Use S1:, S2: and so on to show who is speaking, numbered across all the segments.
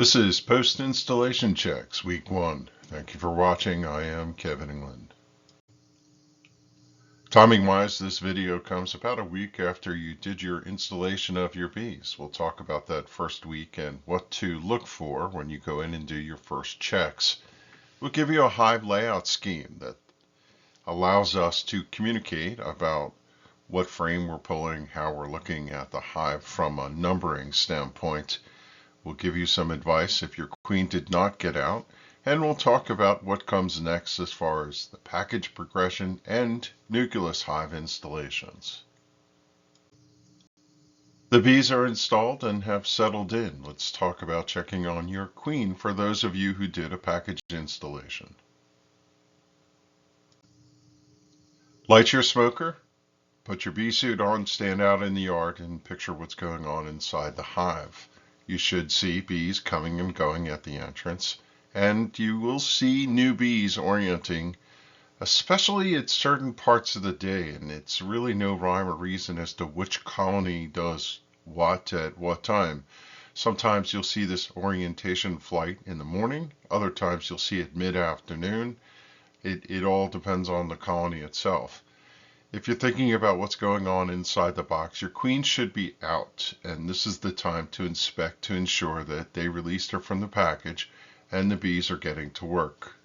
S1: This is Post-Installation Checks, Week 1. Thank you for watching. I am Kevin England. Timing-wise, this video comes about a week after you did your installation of your bees. We'll talk about that first week and what to look for when you go in and do your first checks. We'll give you a Hive layout scheme that allows us to communicate about what frame we're pulling, how we're looking at the Hive from a numbering standpoint. We'll give you some advice if your queen did not get out, and we'll talk about what comes next as far as the package progression and nucleus hive installations. The bees are installed and have settled in. Let's talk about checking on your queen for those of you who did a package installation. Light your smoker, put your bee suit on, stand out in the yard, and picture what's going on inside the hive. You should see bees coming and going at the entrance, and you will see new bees orienting, especially at certain parts of the day, and it's really no rhyme or reason as to which colony does what at what time. Sometimes you'll see this orientation flight in the morning, other times you'll see it mid-afternoon. It all depends on the colony itself. If you're thinking about what's going on inside the box, your queen should be out, and this is the time to inspect to ensure that they released her from the package and the bees are getting to work.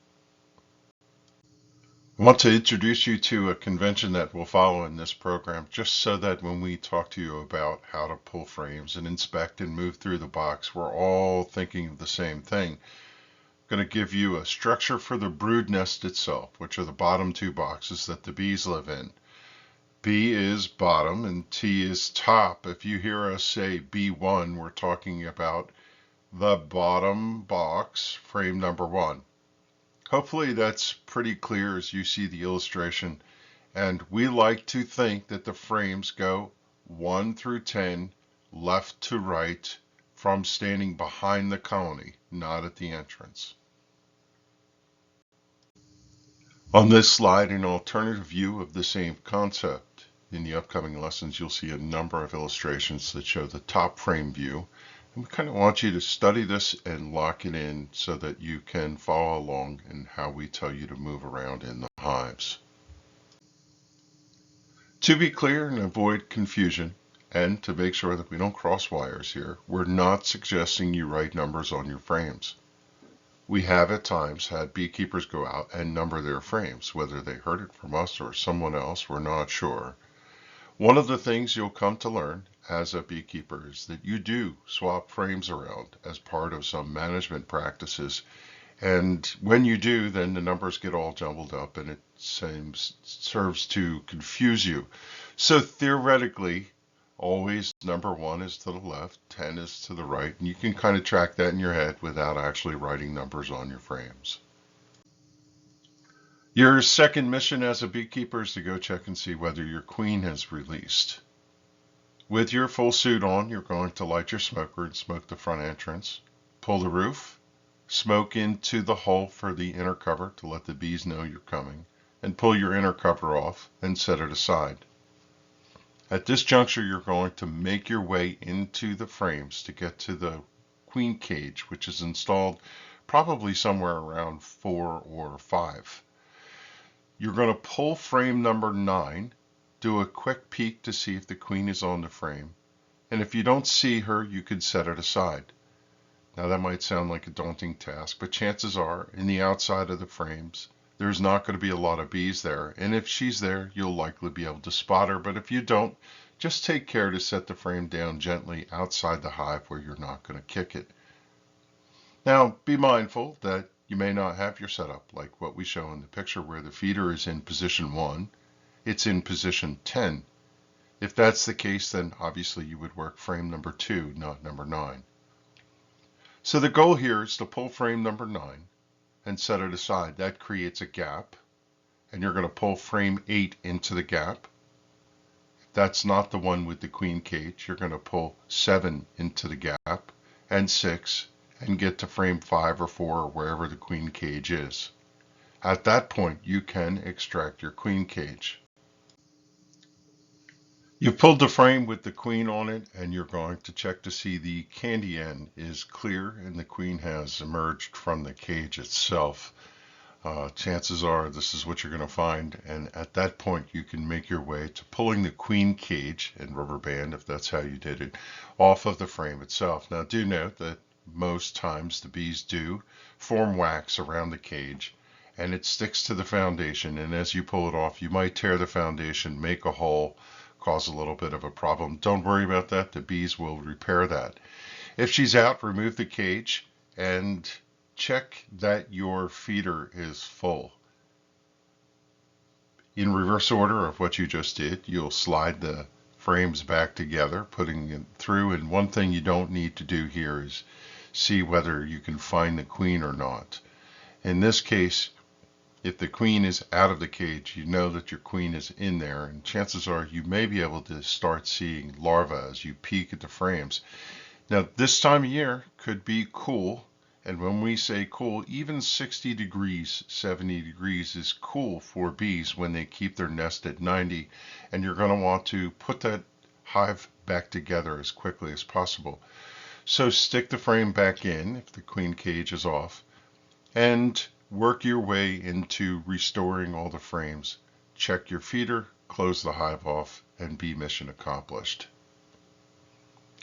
S1: I want to introduce you to a convention that we'll follow in this program, just so that when we talk to you about how to pull frames and inspect and move through the box, we're all thinking of the same thing. I'm going to give you a structure for the brood nest itself, which are the bottom two boxes that the bees live in. B is bottom and T is top. If you hear us say B1, we're talking about the bottom box, frame number 1. Hopefully that's pretty clear as you see the illustration. And we like to think that the frames go 1 through 10, left to right, from standing behind the colony, not at the entrance. On this slide, an alternative view of the same concept. In the upcoming lessons, you'll see a number of illustrations that show the top frame view. And we kind of want you to study this and lock it in so that you can follow along in how we tell you to move around in the hives. To be clear and avoid confusion, and to make sure that we don't cross wires here, we're not suggesting you write numbers on your frames. We have at times had beekeepers go out and number their frames. Whether they heard it from us or someone else, we're not sure. One of the things you'll come to learn as a beekeeper is that you do swap frames around as part of some management practices. And when you do, then the numbers get all jumbled up and it serves to confuse you. So theoretically, always number 1 is to the left, 10 is to the right, and you can kind of track that in your head without actually writing numbers on your frames. Your second mission as a beekeeper is to go check and see whether your queen has released. With your full suit on, you're going to light your smoker and smoke the front entrance, pull the roof, smoke into the hole for the inner cover to let the bees know you're coming, and pull your inner cover off and set it aside. At this juncture, you're going to make your way into the frames to get to the queen cage, which is installed probably somewhere around 4 or 5. You're going to pull frame number 9, do a quick peek to see if the queen is on the frame, and if you don't see her, you could set it aside. Now that might sound like a daunting task, but chances are, in the outside of the frames, there's not going to be a lot of bees there, and if she's there, you'll likely be able to spot her, but if you don't, just take care to set the frame down gently outside the hive where you're not going to kick it. Now, be mindful that you may not have your setup like what we show in the picture where the feeder is in position 1, it's in position 10. If that's the case, then obviously you would work frame number 2, not number 9. So the goal here is to pull frame number 9 and set it aside. That creates a gap, and you're going to pull frame 8 into the gap. If that's not the one with the queen cage, you're going to pull 7 into the gap, and 6, and get to frame 5 or 4 or wherever the queen cage is. At that point, you can extract your queen cage. You've pulled the frame with the queen on it, and you're going to check to see the candy end is clear and the queen has emerged from the cage itself. Chances are this is what you're going to find, and at that point you can make your way to pulling the queen cage and rubber band, if that's how you did it, off of the frame itself. Now do note that most times the bees do form wax around the cage and it sticks to the foundation, and as you pull it off you might tear the foundation, make a hole, cause a little bit of a problem. Don't worry about that, the bees will repair that. If she's out, remove the cage and check that your feeder is full. In reverse order of what you just did, you'll slide the frames back together, putting it through, and one thing you don't need to do here is see whether you can find the queen or not. In this case, if the queen is out of the cage, you know that your queen is in there, and chances are you may be able to start seeing larvae as you peek at the frames. Now, this time of year could be cool, and when we say cool, even 60 degrees, 70 degrees is cool for bees when they keep their nest at 90, and you're going to want to put that hive back together as quickly as possible. So stick the frame back in if the queen cage is off, and work your way into restoring all the frames. Check your feeder, close the hive off, and bee mission accomplished.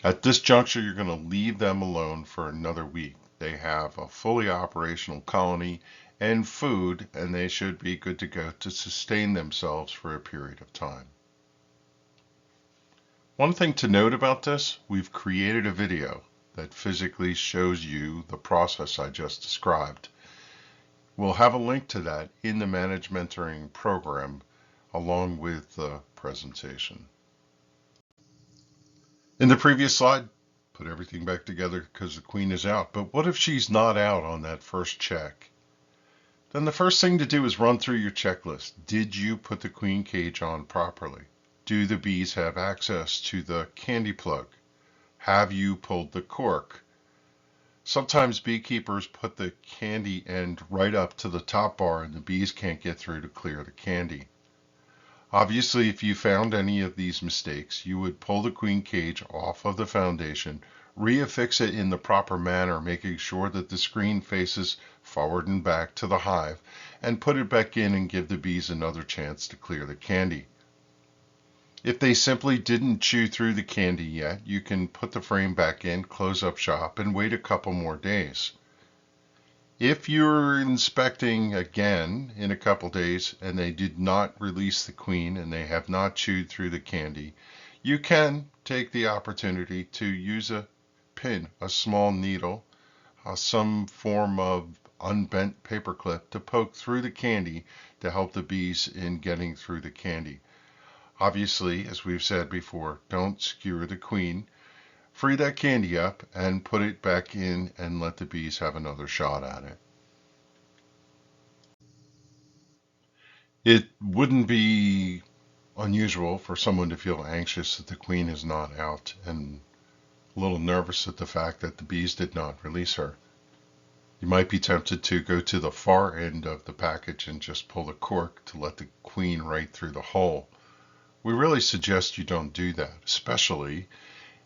S1: At this juncture, you're going to leave them alone for another week. They have a fully operational colony and food, and they should be good to go to sustain themselves for a period of time. One thing to note about this, we've created a video that physically shows you the process I just described. We'll have a link to that in the Manage Mentoring program along with the presentation. In the previous slide, put everything back together because the queen is out. But what if she's not out on that first check? Then the first thing to do is run through your checklist. Did you put the queen cage on properly? Do the bees have access to the candy plug? Have you pulled the cork? Sometimes beekeepers put the candy end right up to the top bar and the bees can't get through to clear the candy. Obviously, if you found any of these mistakes, you would pull the queen cage off of the foundation, reaffix it in the proper manner, making sure that the screen faces forward and back to the hive, and put it back in and give the bees another chance to clear the candy. If they simply didn't chew through the candy yet, you can put the frame back in, close up shop, and wait a couple more days. If you're inspecting again in a couple days and they did not release the queen and they have not chewed through the candy, you can take the opportunity to use a pin, a small needle, some form of unbent paper clip to poke through the candy to help the bees in getting through the candy. Obviously, as we've said before, don't skewer the queen. Free that candy up and put it back in and let the bees have another shot at it. It wouldn't be unusual for someone to feel anxious that the queen is not out and a little nervous at the fact that the bees did not release her. You might be tempted to go to the far end of the package and just pull the cork to let the queen right through the hole. We really suggest you don't do that, especially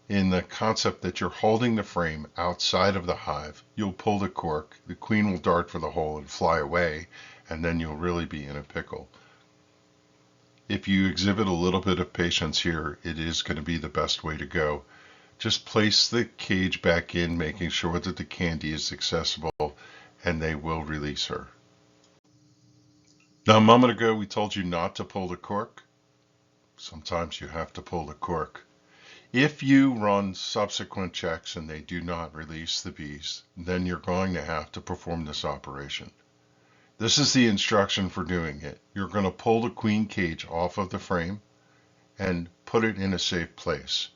S1: in the concept that you're holding the frame outside of the hive. You'll pull the cork, the queen will dart for the hole and fly away, and then you'll really be in a pickle. If you exhibit a little bit of patience here, it is going to be the best way to go. Just place the cage back in, making sure that the candy is accessible, and they will release her. Now, a moment ago, we told you not to pull the cork. Sometimes you have to pull the cork. If you run subsequent checks and they do not release the bees, then you're going to have to perform this operation. This is the instruction for doing it. You're going to pull the queen cage off of the frame and put it in a safe place.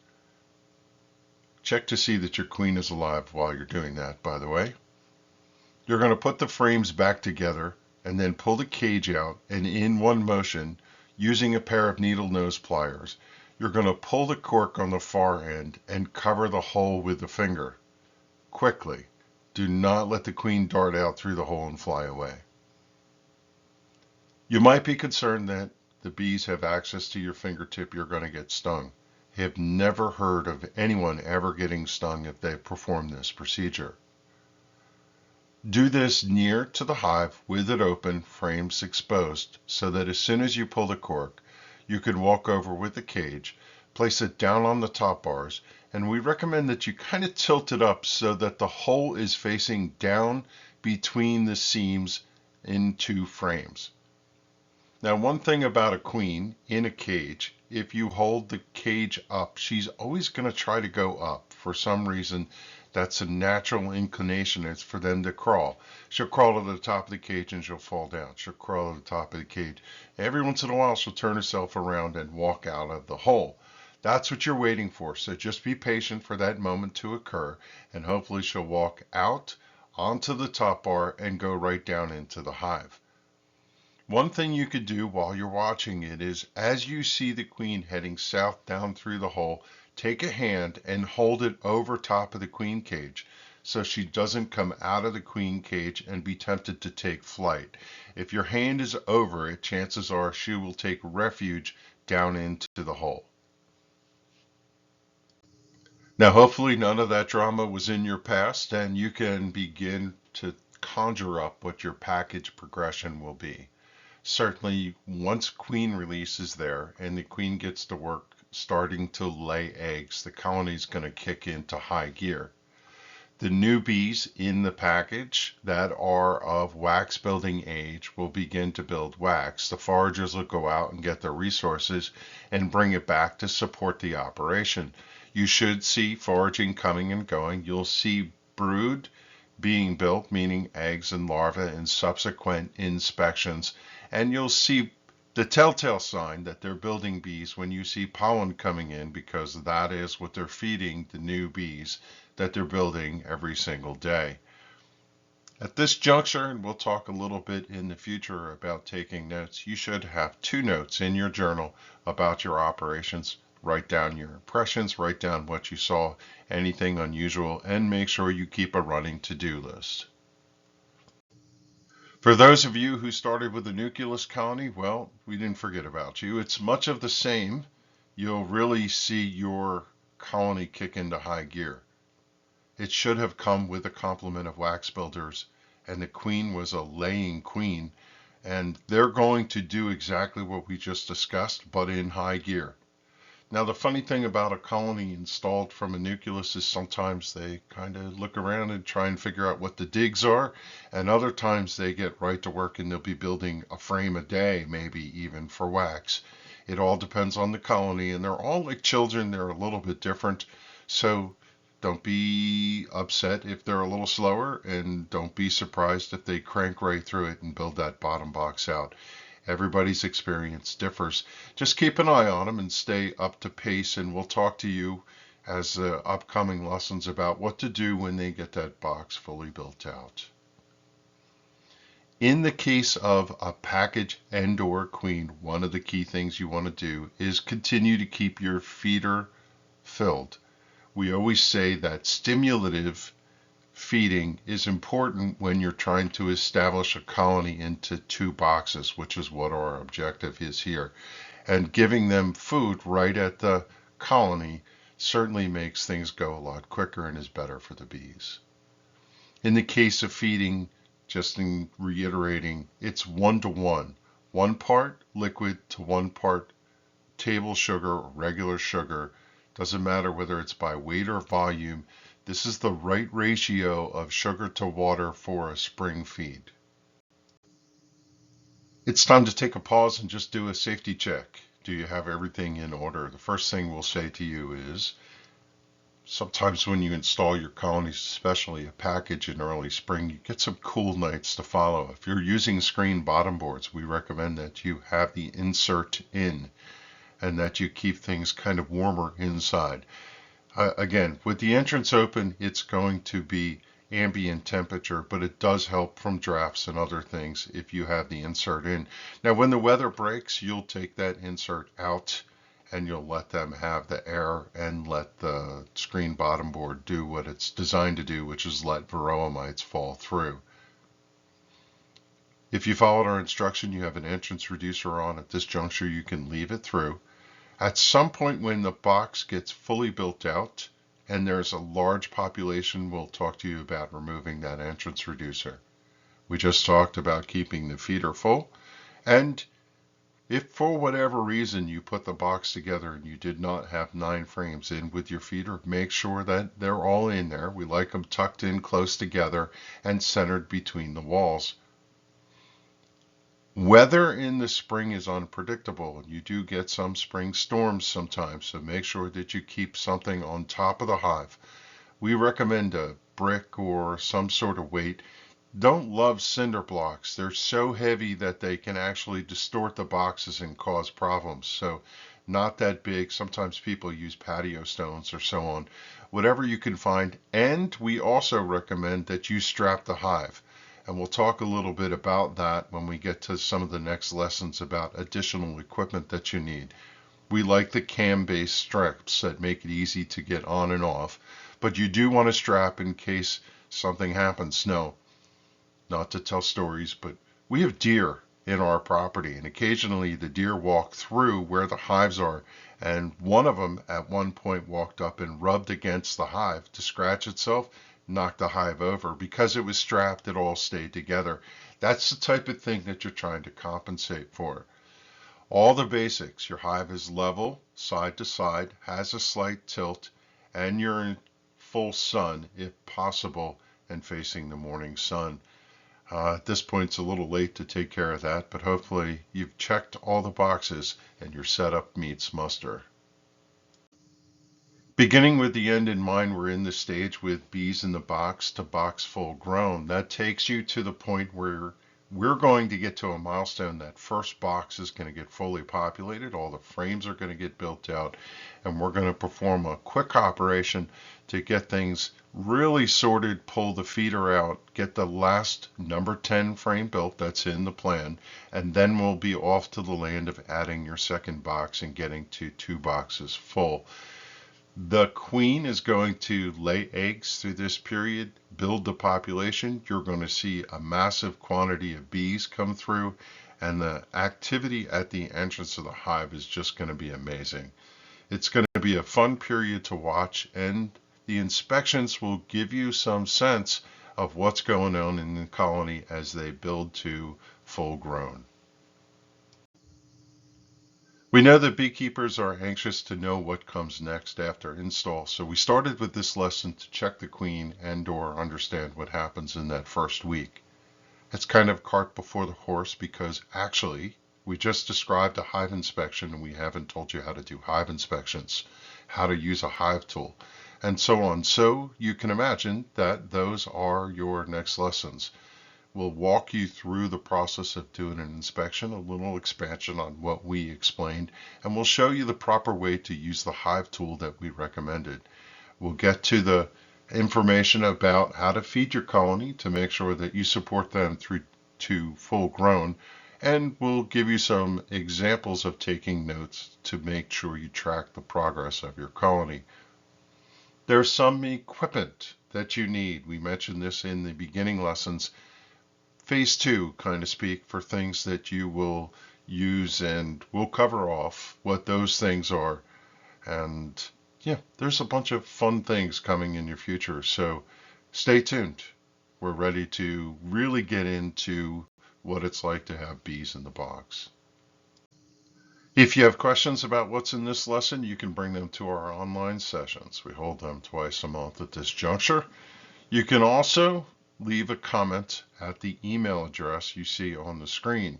S1: Check to see that your queen is alive while you're doing that, by the way. You're going to put the frames back together and then pull the cage out, and in one motion, using a pair of needle nose pliers, you're going to pull the cork on the far end and cover the hole with the finger. Quickly. Do not let the queen dart out through the hole and fly away. You might be concerned that the bees have access to your fingertip, you're going to get stung. I have never heard of anyone ever getting stung if they perform this procedure. Do this near to the hive with it open, frames exposed, so that as soon as you pull the cork, you can walk over with the cage, place it down on the top bars, and we recommend that you kind of tilt it up so that the hole is facing down between the seams into frames. Now, one thing about a queen in a cage, if you hold the cage up, she's always going to try to go up. For some reason, that's a natural inclination. It's for them to crawl. She'll crawl to the top of the cage and she'll fall down. She'll crawl to the top of the cage. Every once in a while, she'll turn herself around and walk out of the hole. That's what you're waiting for. So just be patient for that moment to occur, and hopefully she'll walk out onto the top bar and go right down into the hive. One thing you could do while you're watching it is, as you see the queen heading south down through the hole, take a hand and hold it over top of the queen cage so she doesn't come out of the queen cage and be tempted to take flight. If your hand is over it, chances are she will take refuge down into the hole. Now, hopefully none of that drama was in your past, and you can begin to conjure up what your package progression will be. Certainly, once queen release is there and the queen gets to work starting to lay eggs, the colony is going to kick into high gear. The new bees in the package that are of wax building age will begin to build wax. The foragers will go out and get their resources and bring it back to support the operation. You should see foraging coming and going. You'll see brood being built, meaning eggs and larvae, in subsequent inspections. And you'll see the telltale sign that they're building bees when you see pollen coming in, because that is what they're feeding the new bees that they're building every single day. At this juncture, and we'll talk a little bit in the future about taking notes, you should have 2 notes in your journal about your operations. Write down your impressions, write down what you saw, anything unusual, and make sure you keep a running to-do list. For those of you who started with the nucleus colony, well, we didn't forget about you. It's much of the same. You'll really see your colony kick into high gear. It should have come with a complement of wax builders, and the queen was a laying queen, and they're going to do exactly what we just discussed, but in high gear. Now, the funny thing about a colony installed from a nucleus is sometimes they kind of look around and try and figure out what the digs are, and other times they get right to work and they'll be building a frame a day, maybe even for wax. It all depends on the colony, and they're all like children. They're a little bit different, so don't be upset if they're a little slower, and don't be surprised if they crank right through it and build that bottom box out. Everybody's experience differs. Just keep an eye on them and stay up to pace, and we'll talk to you as upcoming lessons about what to do when they get that box fully built out. In the case of a package and/or queen, one of the key things you want to do is continue to keep your feeder filled. We always say that stimulative feeding is important when you're trying to establish a colony into 2 boxes, which is what our objective is here. And giving them food right at the colony certainly makes things go a lot quicker and is better for the bees. In the case of feeding, just in reiterating, it's 1-to-1, 1 part liquid to 1 part table sugar or regular sugar. Doesn't matter whether it's by weight or volume. This is the right ratio of sugar to water for a spring feed. It's time to take a pause and just do a safety check. Do you have everything in order? The first thing we'll say to you is, sometimes when you install your colonies, especially a package in early spring, you get some cool nights to follow. If you're using screen bottom boards, we recommend that you have the insert in and that you keep things kind of warmer inside. Again, with the entrance open, it's going to be ambient temperature, but it does help from drafts and other things if you have the insert in. Now, when the weather breaks, you'll take that insert out and you'll let them have the air and let the screen bottom board do what it's designed to do, which is let varroa mites fall through. If you followed our instruction, you have an entrance reducer on. At this juncture, you can leave it through. At some point when the box gets fully built out and there's a large population, we'll talk to you about removing that entrance reducer. We just talked about keeping the feeder full, and if for whatever reason you put the box together and you did not have 9 frames in with your feeder, make sure that they're all in there. We like them tucked in close together and centered between the walls. Weather in the spring is unpredictable, and you do get some spring storms sometimes, so make sure that you keep something on top of the hive. We recommend a brick or some sort of weight. Don't love cinder blocks. They're so heavy that they can actually distort the boxes and cause problems. So not that big. Sometimes people use patio stones or so on. Whatever you can find. And we also recommend that you strap the hive. And we'll talk a little bit about that when we get to some of the next lessons about additional equipment that you need. We like the cam-based straps that make it easy to get on and off. But you do want to strap in case something happens. No. Not to tell stories, but we have deer in our property, and occasionally the deer walk through where the hives are, and one of them at one point walked up and rubbed against the hive to scratch itself, knocked the hive over. Because it was strapped, it all stayed together. That's the type of thing that you're trying to compensate for. All the basics: your hive is level, side to side, has a slight tilt, and you're in full sun if possible and facing the morning sun. At this point, it's a little late to take care of that, but hopefully you've checked all the boxes and your setup meets muster. Beginning with the end in mind, we're in the stage with bees in the box to box full grown. That takes you to the point where we're going to get to a milestone. That first box is going to get fully populated. All the frames are going to get built out, and we're going to perform a quick operation to get things really sorted, pull the feeder out, get the last number 10 frame built. That's in the plan, and then we'll be off to the land of adding your second box and getting to 2 boxes full. The queen is going to lay eggs through this period, build the population. You're going to see a massive quantity of bees come through, and the activity at the entrance of the hive is just going to be amazing. It's going to be a fun period to watch, and the inspections will give you some sense of what's going on in the colony as they build to full grown. We know that beekeepers are anxious to know what comes next after install, so we started with this lesson to check the queen and/or understand what happens in that first week. It's kind of cart before the horse because actually we just described a hive inspection and we haven't told you how to do hive inspections, how to use a hive tool, and so on. So you can imagine that those are your next lessons. We'll walk you through the process of doing an inspection, a little expansion on what we explained, and we'll show you the proper way to use the hive tool that we recommended. We'll get to the information about how to feed your colony to make sure that you support them through to full grown, and we'll give you some examples of taking notes to make sure you track the progress of your colony. There's some equipment that you need. We mentioned this in the beginning lessons. Phase 2, kind of speak, for things that you will use, and we'll cover off what those things are. And yeah, there's a bunch of fun things coming in your future, so stay tuned. We're ready to really get into what it's like to have bees in the box. If you have questions about what's in this lesson, you can bring them to our online sessions. We hold them twice a month at this juncture. You can also leave a comment at the email address you see on the screen.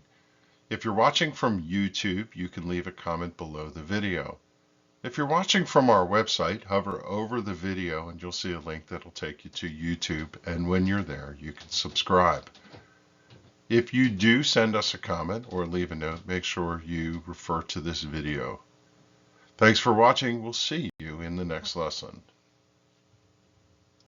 S1: If you're watching from YouTube, you can leave a comment below the video. If you're watching from our website, hover over the video and you'll see a link that'll take you to YouTube, and when you're there, you can subscribe. If you do send us a comment or leave a note, make sure you refer to this video. Thanks for watching. We'll see you in the next lesson.